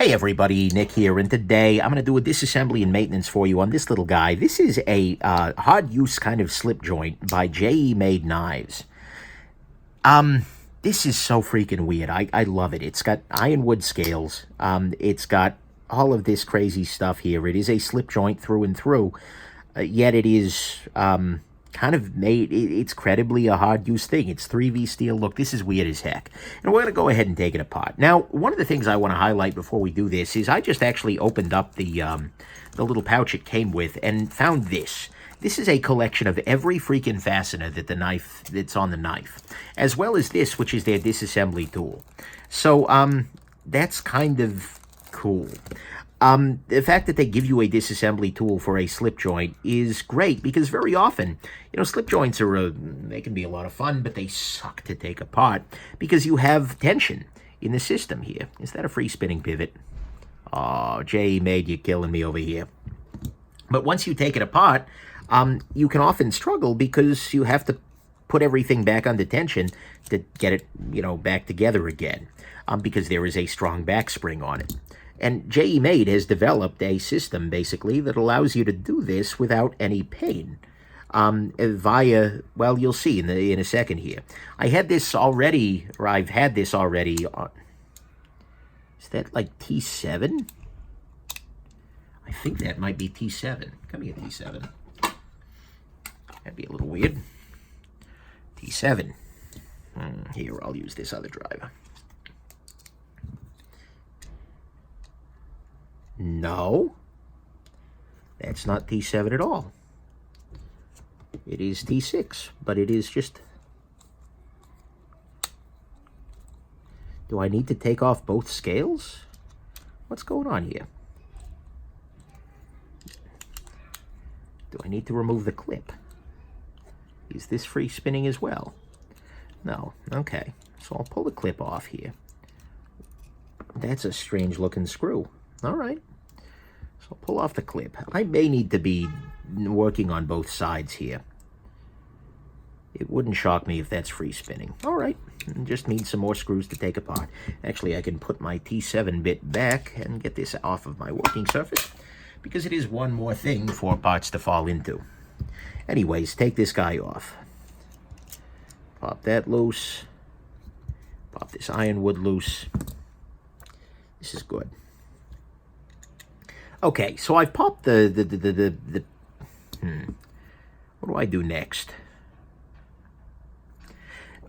Hey everybody, Nick here, and today I'm going to do a disassembly and maintenance for you on this little guy. This is a hard-use kind of slip joint by JE Made Knives. This is so freaking weird. I love it. It's got ironwood scales. It's got all of this crazy stuff here. It is a slip joint through and through, yet it is kind of made, it's credibly a hard-use thing. It's 3V steel. Look, this is weird as heck. And we're going to go ahead and take it apart. Now, one of the things I want to highlight before we do this is I just actually opened up the little pouch it came with and found this. This is a collection of every freaking fastener that's on the knife, as well as this, which is their disassembly tool. So, that's kind of cool. The fact that they give you a disassembly tool for a slip joint is great because very often, slip joints they can be a lot of fun, but they suck to take apart because you have tension in the system here. Is that a free spinning pivot? Oh, JE Made, you're killing me over here. But once you take it apart, you can often struggle because you have to put everything back under tension to get it, back together again, because there is a strong back spring on it. And JE Made has developed a system, basically, that allows you to do this without any pain via, well, you'll see in a second here. I've had this already. Is that like T7? I think that might be T7. Come here, T7. That'd be a little weird. T7. Here, I'll use this other driver. No, that's not T7 at all. It is T6, but it is just... Do I need to take off both scales? What's going on here? Do I need to remove the clip? Is this free spinning as well? No. Okay, so I'll pull the clip off here. That's a strange looking screw. All right. So I'll pull off the clip. I may need to be working on both sides here. It wouldn't shock me if that's free spinning. All right. Just need some more screws to take apart. Actually, I can put my T7 bit back and get this off of my working surface because it is one more thing for parts to fall into. Anyways, take this guy off. Pop that loose. Pop this ironwood loose. This is good. Okay, so I've popped what do I do next?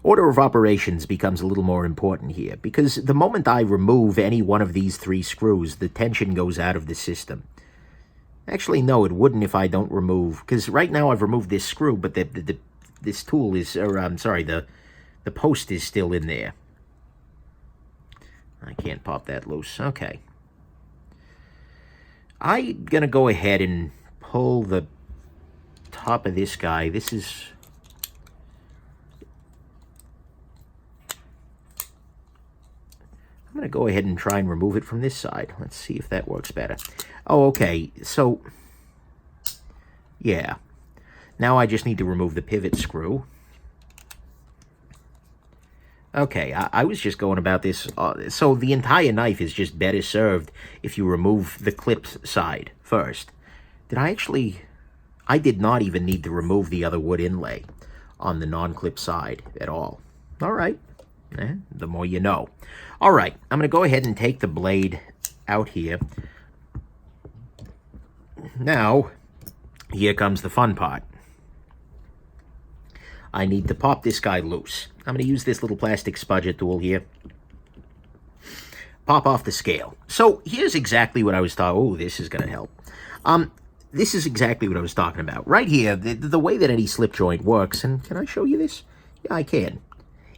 Order of operations becomes a little more important here because the moment I remove any one of these three screws, the tension goes out of the system. Actually, no, it wouldn't if I don't remove, because right now I've removed this screw, but this tool is, the post is still in there. I can't pop that loose. Okay. I'm going to go ahead and pull the top of this guy. I'm going to go ahead and try and remove it from this side. Let's see if that works better. Oh, okay. So, yeah. Now I just need to remove the pivot screw. Okay, I was just going about this. So the entire knife is just better served if you remove the clip side first. I did not even need to remove the other wood inlay on the non-clip side at all. All right, the more you know. All right, I'm going to go ahead and take the blade out here. Now, here comes the fun part. I need to pop this guy loose. I'm going to use this little plastic spudger tool here. Pop off the scale. So here's exactly what I was talking. Oh, this is going to help. This is exactly what I was talking about. Right here, the way that any slip joint works, and can I show you this? Yeah, I can.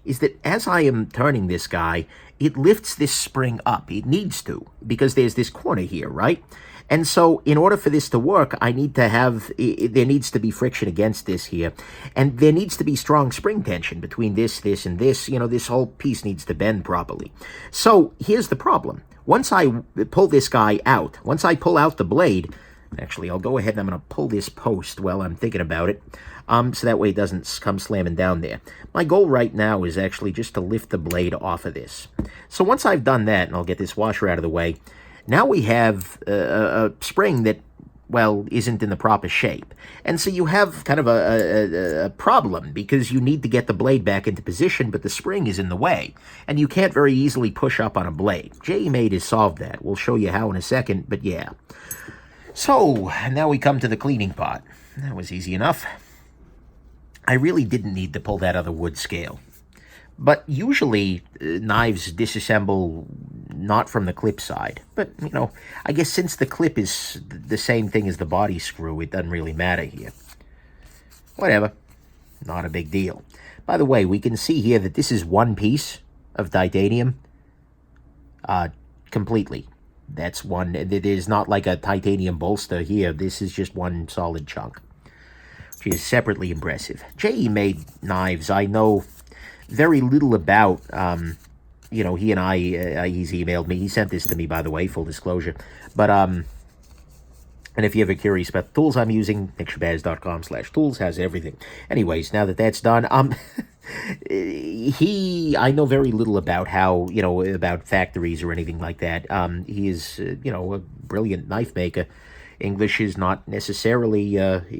Is that as I am turning this guy, it lifts this spring up. It needs to, because there's this corner here, right? And so in order for this to work, there needs to be friction against this here. And there needs to be strong spring tension between this, and this. This whole piece needs to bend properly. So here's the problem. Once I pull this guy out, once I pull out the blade, actually, I'll go ahead and I'm going to pull this post while I'm thinking about it. so that way it doesn't come slamming down there. My goal right now is actually just to lift the blade off of this. So once I've done that, and I'll get this washer out of the way, now we have a spring that, well, isn't in the proper shape. And so you have kind of a problem, because you need to get the blade back into position, but the spring is in the way, and you can't very easily push up on a blade. JE Made has solved that. We'll show you how in a second, but yeah. So, now we come to the cleaning part. That was easy enough. I really didn't need to pull that other wood scale. But usually, knives disassemble not from the clip side. But, you know, I guess since the clip is the same thing as the body screw, it doesn't really matter here. Whatever. Not a big deal. By the way, we can see here that this is one piece of titanium. Completely. That's one. It is not like a titanium bolster here. This is just one solid chunk, which is separately impressive. JE Made knives, I know very little about. You know, he and he's emailed me. He sent this to me, by the way, full disclosure. But, and if you're ever curious about the tools I'm using, Shabazz.com/tools has everything. Anyways, now that that's done, I know very little about how, you know, about factories or anything like that. He is, you know, a brilliant knife maker. English is not necessarily,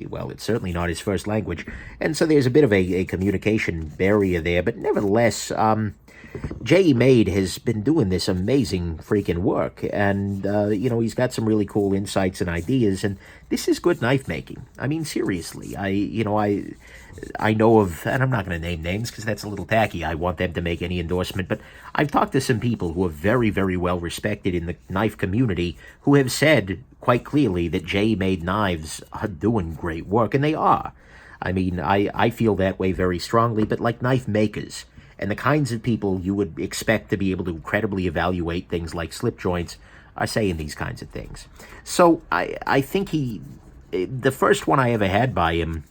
well, it's certainly not his first language. And so there's a bit of a communication barrier there. But nevertheless, JE Made has been doing this amazing freaking work. And, you know, he's got some really cool insights and ideas. And this is good knife making. I mean, seriously, I know of, and I'm not going to name names because that's a little tacky. I want them to make any endorsement. But I've talked to some people who are very, very well respected in the knife community who have said quite clearly that JE Made knives are doing great work. And they are. I mean, I feel that way very strongly. But like knife makers and the kinds of people you would expect to be able to credibly evaluate things like slip joints are saying these kinds of things. So I think the first one I ever had by him,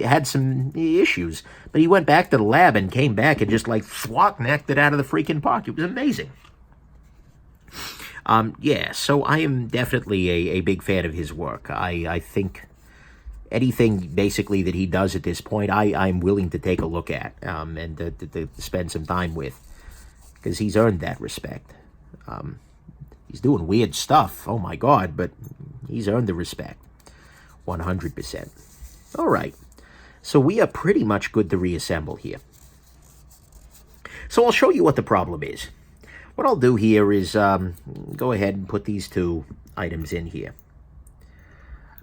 had some issues, but he went back to the lab and came back and just like knocked it out of the freaking park. It was amazing. Yeah, so I am definitely a big fan of his work. I think anything basically that he does at this point, I'm willing to take a look at and to spend some time with, because he's earned that respect. He's doing weird stuff, oh my God, but he's earned the respect, 100%. All right, so we are pretty much good to reassemble here. So I'll show you what the problem is. What I'll do here is go ahead and put these two items in here.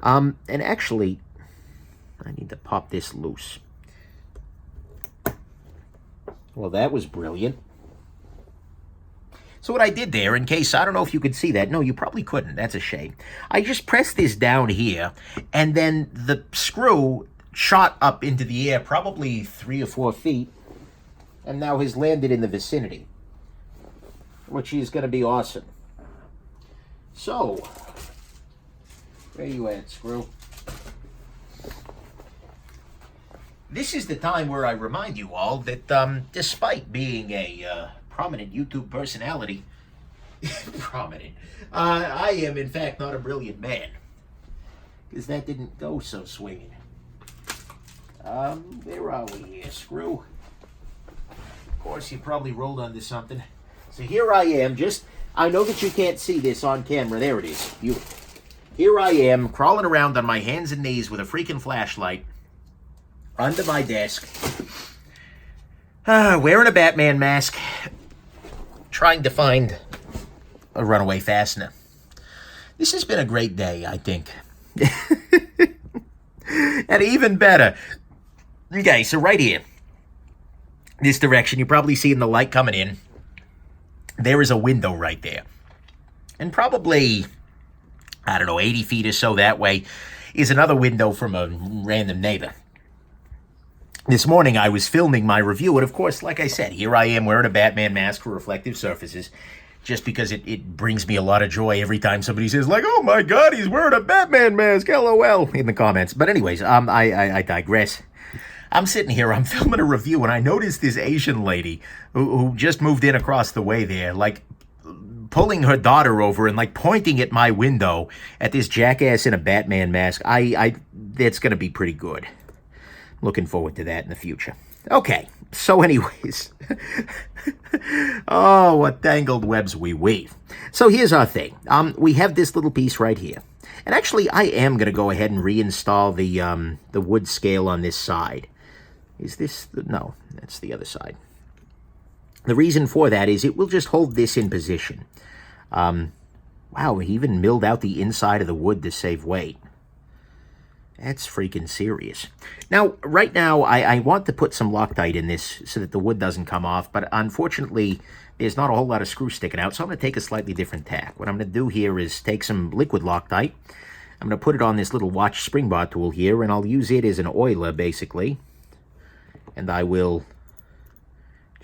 And actually, I need to pop this loose. Well, that was brilliant. So what I did there, in case, I don't know if you could see that. No, you probably couldn't. That's a shame. I just pressed this down here, and then the screw shot up into the air, probably 3 or 4 feet, and now has landed in the vicinity, which is going to be awesome. So, where you at, screw? This is the time where I remind you all that despite being a prominent YouTube personality, I am in fact not a brilliant man, because that didn't go so swinging. Where are we here, screw? Of course, you probably rolled onto something. So here I am, I know that you can't see this on camera. There it is. Here I am, crawling around on my hands and knees with a freaking flashlight under my desk, wearing a Batman mask, trying to find a runaway fastener. This has been a great day, I think. And even better. Okay, so right here, this direction, you're probably seeing the light coming in. There is a window right there. And probably, I don't know, 80 feet or so that way is another window from a random neighbor. This morning I was filming my review, and of course, like I said, here I am wearing a Batman mask for reflective surfaces, just because it brings me a lot of joy every time somebody says, like, oh my God, he's wearing a Batman mask, LOL, in the comments. But anyways, I digress. I'm sitting here, I'm filming a review, and I noticed this Asian lady who just moved in across the way there, like, pulling her daughter over and, like, pointing at my window at this jackass in a Batman mask. That's gonna be pretty good. Looking forward to that in the future. Okay, so anyways, oh, what tangled webs we weave. So here's our thing. We have this little piece right here. And actually, I am going to go ahead and reinstall the wood scale on this side. Is this... no, that's the other side. The reason for that is it will just hold this in position. Wow, he even milled out the inside of the wood to save weight. That's freaking serious. Now, right now, I want to put some Loctite in this so that the wood doesn't come off, but unfortunately, there's not a whole lot of screw sticking out, so I'm going to take a slightly different tack. What I'm going to do here is take some liquid Loctite. I'm going to put it on this little watch spring bar tool here, and I'll use it as an oiler, basically. And I will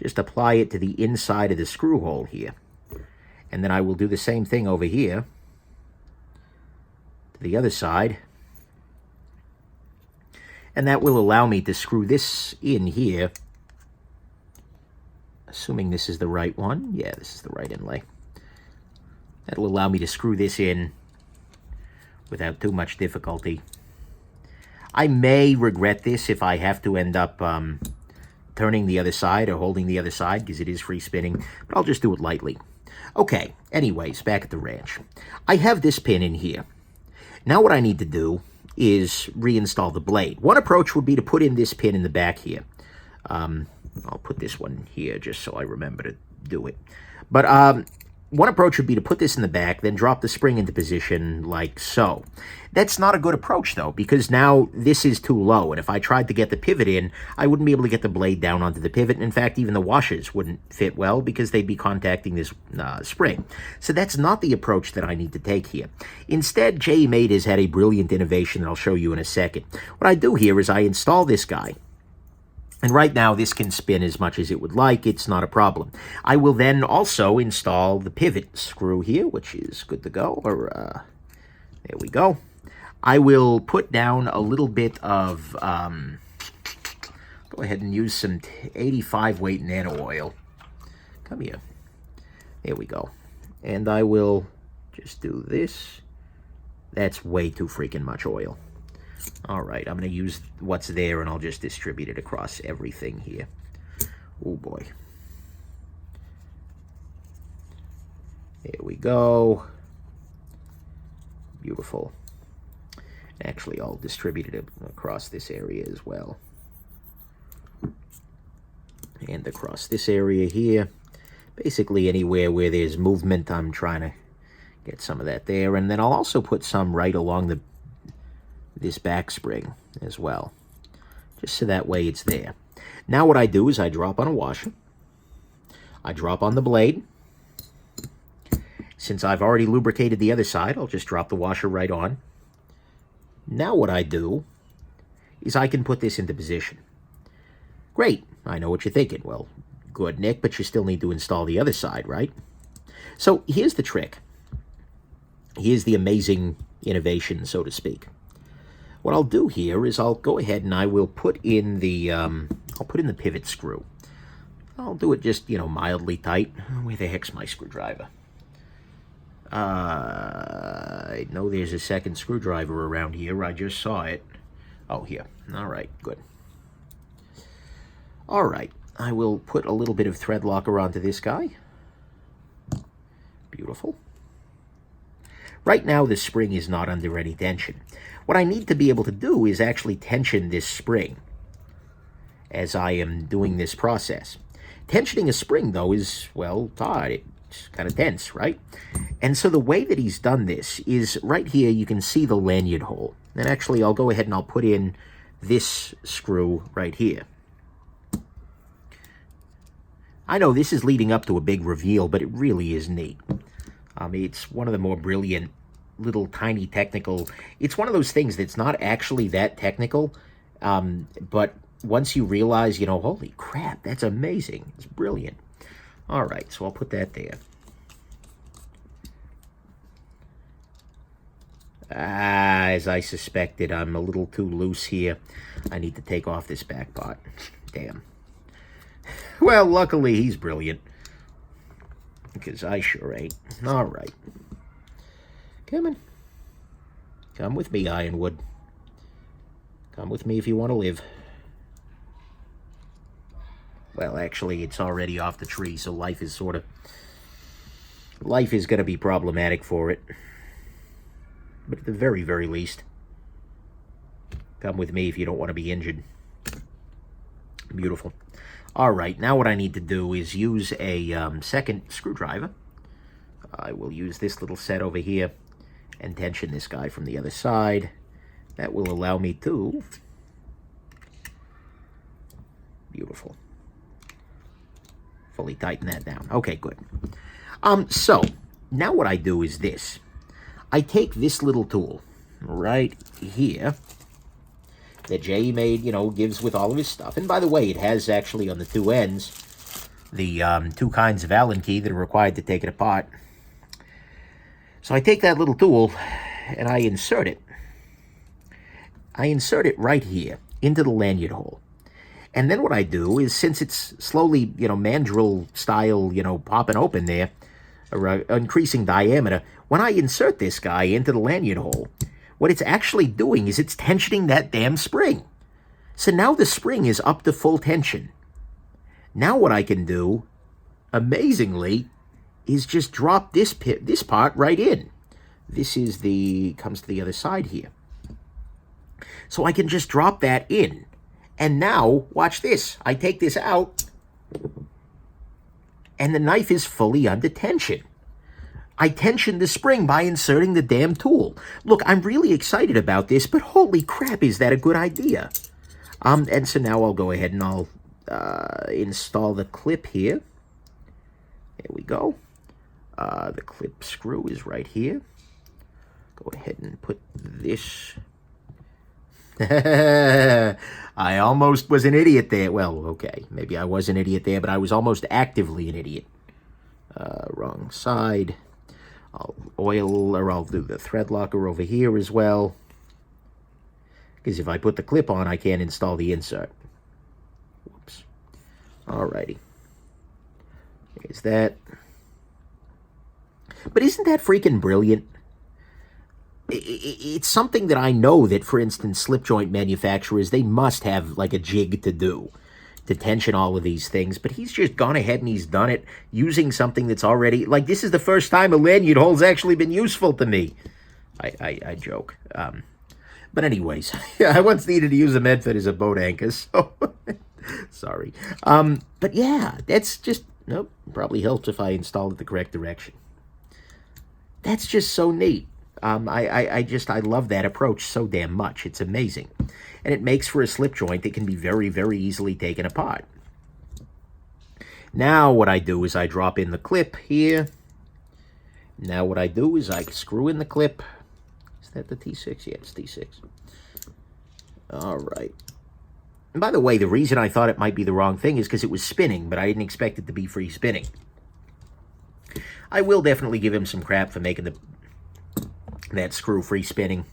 just apply it to the inside of the screw hole here. And then I will do the same thing over here to the other side. And that will allow me to screw this in here, assuming this is the right one. Yeah, this is the right inlay. That'll allow me to screw this in without too much difficulty. I may regret this if I have to end up turning the other side or holding the other side, because it is free spinning, but I'll just do it lightly. Okay, anyways, back at the ranch. I have this pin in here. Now what I need to do is reinstall the blade. One approach would be to put in this pin in the back here. I'll put this one here just so I remember to do it. But one approach would be to put this in the back, then drop the spring into position like so. That's not a good approach, though, because now this is too low, and if I tried to get the pivot in, I wouldn't be able to get the blade down onto the pivot, and in fact, even the washers wouldn't fit well because they'd be contacting this spring. So that's not the approach that I need to take here. Instead, JE Made has had a brilliant innovation that I'll show you in a second. What I do here is I install this guy. And right now, this can spin as much as it would like. It's not a problem. I will then also install the pivot screw here, which is good to go. There we go. I will put down a little bit of, go ahead and use some 85 weight nano oil. Come here. There we go. And I will just do this. That's way too freaking much oil. All right, I'm going to use what's there, and I'll just distribute it across everything here. Oh, boy. There we go. Beautiful. Actually, I'll distribute it across this area as well. And across this area here. Basically, anywhere where there's movement, I'm trying to get some of that there. And then I'll also put some right along this back spring as well, just so that way it's there. Now what I do is I drop on a washer, I drop on the blade. Since I've already lubricated the other side, I'll just drop the washer right on. Now what I do is I can put this into position. Great, I know what you're thinking. Well, good, Nick, but you still need to install the other side, right? So here's the trick. Here's the amazing innovation, so to speak. What I'll do here is I'll go ahead and I will put in the pivot screw. I'll do it just, mildly tight. Where the heck's my screwdriver? I know there's a second screwdriver around here. I just saw it. Oh, here. All right, good. All right, I will put a little bit of thread locker onto this guy. Beautiful. Right now, the spring is not under any tension. What I need to be able to do is actually tension this spring as I am doing this process. Tensioning a spring, though, is, well, tight. It's kind of tense, right? And so the way that he's done this is right here, you can see the lanyard hole. And actually, I'll go ahead and I'll put in this screw right here. I know this is leading up to a big reveal, but it really is neat. It's one of the more brilliant little tiny technical. It's one of those things that's not actually that technical, but once you realize, holy crap, that's amazing. It's brilliant. All right, so I'll put that there. As I suspected, I'm a little too loose here. I need to take off this back part. Damn. Well, luckily he's brilliant, because I sure ain't. All right. Come on. Come with me, Ironwood. Come with me if you want to live. Well, actually, it's already off the tree, so life is going to be problematic for it. But at the very, very least, come with me if you don't want to be injured. Beautiful. All right, now what I need to do is use a second screwdriver. I will use this little set over here and tension this guy from the other side. That will allow me to... Beautiful. Fully tighten that down. Okay, good. So, now what I do is this. I take this little tool right here that JE Made, gives with all of his stuff. And by the way, it has actually on the two ends the two kinds of Allen key that are required to take it apart. So I take that little tool and I insert it. I insert it right here into the lanyard hole. And then what I do is, since it's slowly, mandrel style, popping open there, or increasing diameter, when I insert this guy into the lanyard hole, what it's actually doing is it's tensioning that damn spring. So now the spring is up to full tension. Now what I can do, amazingly, is just drop this part right in. This is comes to the other side here. So I can just drop that in. And now, watch this. I take this out, and the knife is fully under tension. I tensioned the spring by inserting the damn tool. Look, I'm really excited about this, but holy crap, is that a good idea? And so now I'll go ahead and I'll install the clip here. There we go. The clip screw is right here. Go ahead and put this... I almost was an idiot there. Well, okay, maybe I was an idiot there, but I was almost actively an idiot. Wrong side. I'll do the thread locker over here as well. Because if I put the clip on, I can't install the insert. Whoops. Alrighty. There's that. But isn't that freaking brilliant? It's something that I know that, for instance, slip joint manufacturers, they must have like a jig to do to tension all of these things. But he's just gone ahead and he's done it using something that's already, like, this is the first time a lanyard hole's actually been useful to me. I joke. But anyways, I once needed to use a Medford as a boat anchor, so sorry. But yeah, that's just, nope, probably helps if I installed it the correct direction. That's just so neat. I love that approach so damn much. It's amazing. And it makes for a slip joint that can be very, very easily taken apart. Now what I do is I drop in the clip here. Now what I do is I screw in the clip. Is that the T6? Yeah, it's T6. All right. And by the way, the reason I thought it might be the wrong thing is because it was spinning, but I didn't expect it to be free spinning. I will definitely give him some crap for making that screw free spinning.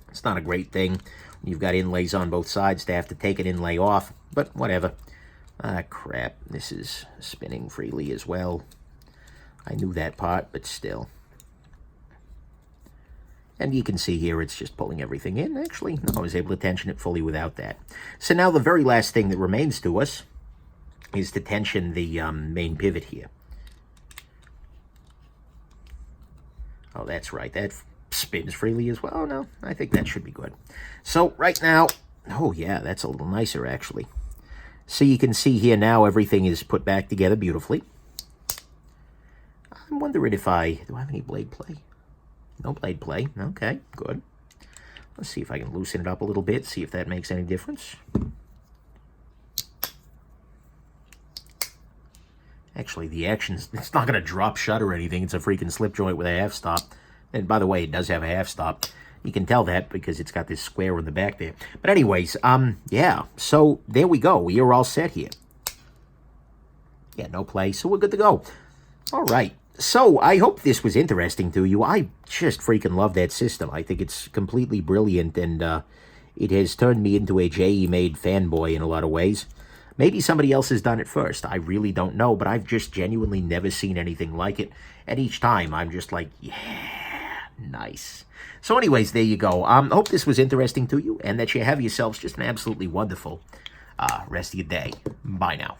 It's not a great thing. You've got inlays on both sides to have to take an inlay off, but whatever. Ah, crap. This is spinning freely as well. I knew that part, but still. And you can see here it's just pulling everything in. Actually, no, I was able to tension it fully without that. So now the very last thing that remains to us is to tension the main pivot here. Oh, that's right. That spins freely as well. Oh, no, I think that should be good. So right now, oh, yeah, that's a little nicer, actually. So you can see here now everything is put back together beautifully. I'm wondering if do I have any blade play? No blade play. Okay, good. Let's see if I can loosen it up a little bit, see if that makes any difference. Actually, the action's, it's not going to drop shut or anything. It's a freaking slip joint with a half stop. And by the way, it does have a half stop. You can tell that because it's got this square in the back there. But anyways, yeah. So there we go. We are all set here. Yeah, no play. So we're good to go. All right. So I hope this was interesting to you. I just freaking love that system. I think it's completely brilliant. And it has turned me into a JE Made fanboy in a lot of ways. Maybe somebody else has done it first. I really don't know, but I've just genuinely never seen anything like it. And each time, I'm just like, yeah, nice. So anyways, there you go. Hope this was interesting to you and that you have yourselves just an absolutely wonderful Rest of your day. Bye now.